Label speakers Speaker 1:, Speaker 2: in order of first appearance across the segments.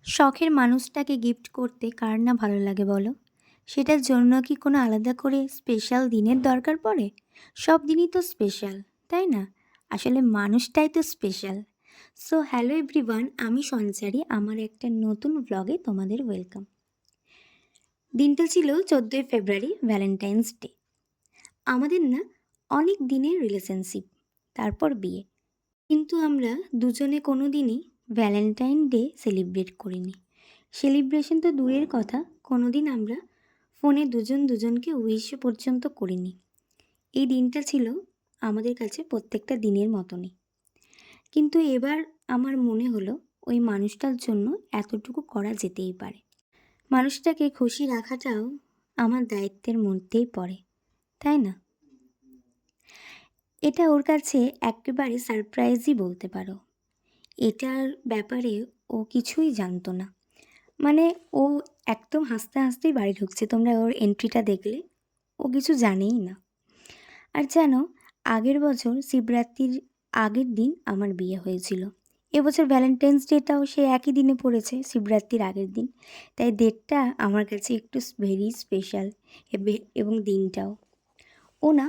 Speaker 1: শখের মানুষটাকে গিফট করতে কার না ভালো লাগে বলো? সেটার জন্য কি কোনো আলাদা করে স্পেশাল দিনের দরকার পড়ে? সব দিনই তো স্পেশাল, তাই না? আসলে মানুষটাই তো স্পেশাল। সো হ্যালো এভরিওয়ান, আমি সঞ্চারী। আমার একটা নতুন ব্লগে তোমাদের ওয়েলকাম। দিনটা ছিল 14ই ফেব্রুয়ারি, ভ্যালেন্টাইন্স ডে। আমাদের না অনেক দিনের রিলেশনশিপ, তারপর বিয়ে। কিন্তু আমরা দুজনে কোনো দিনই ভ্যালেন্টাইন ডে সেলিব্রেট করিনি। সেলিব্রেশন তো দূরের কথা, কোনো দিন আমরা ফোনে দুজন দুজনকে উইশও পর্যন্ত করিনি। এই দিনটা ছিল আমাদের কাছে প্রত্যেকটা দিনের মতনই। কিন্তু এবার আমার মনে হলো ওই মানুষটার জন্য এতটুকু করা যেতেই পারে। মানুষটাকে খুশি রাখাটাও আমার দায়িত্বের মধ্যেই পড়ে, তাই না? এটা ওর কাছে একেবারে সারপ্রাইজই বলতে পারো। এটার ব্যাপারে ও কিছুই জানতো না। মানে ও একদম হাসতে হাসতেই বাড়ি ঢুকছে, তোমরা ওর এন্ট্রিটা দেখলে। ও কিছু জানেই না। আর জানো, আগের বছর শিবরাত্রির আগের দিন আমার বিয়ে হয়েছিল। এবছর ভ্যালেন্টাইন্স ডেটাও সে একই দিনে পড়েছে, শিবরাত্রির আগের দিন। তাই ডেটটা আমার কাছে একটু ভেরি স্পেশাল, এবং দিনটাও। ও না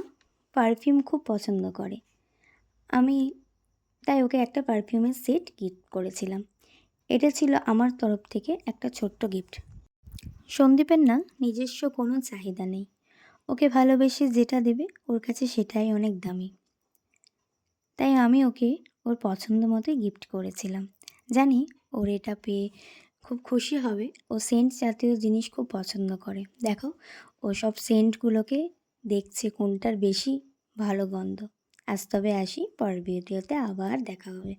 Speaker 1: পারফিউম খুব পছন্দ করে। আমি তাই ওকে একটা পারফিউমের সেট গিফট করেছিলাম। এটা ছিল আমার তরফ থেকে একটা ছোট্ট গিফট। সন্দীপের না নিজস্ব কোনো চাহিদা নেই। ওকে ভালোবেসে যেটা দেবে ওর কাছে সেটাই অনেক দামি। তাই আমি ওকে ওর পছন্দ মতোই গিফট করেছিলাম। জানি ওর এটা পেয়ে খুব খুশি হবে। ও সেন্ট জাতীয় জিনিস খুব পছন্দ করে। দেখো, ও সব সেন্টগুলোকে দেখছে কোনটার বেশি ভালো গন্ধ। আজ তবে আসি, পরের ভিডিওতে আবার দেখা হবে।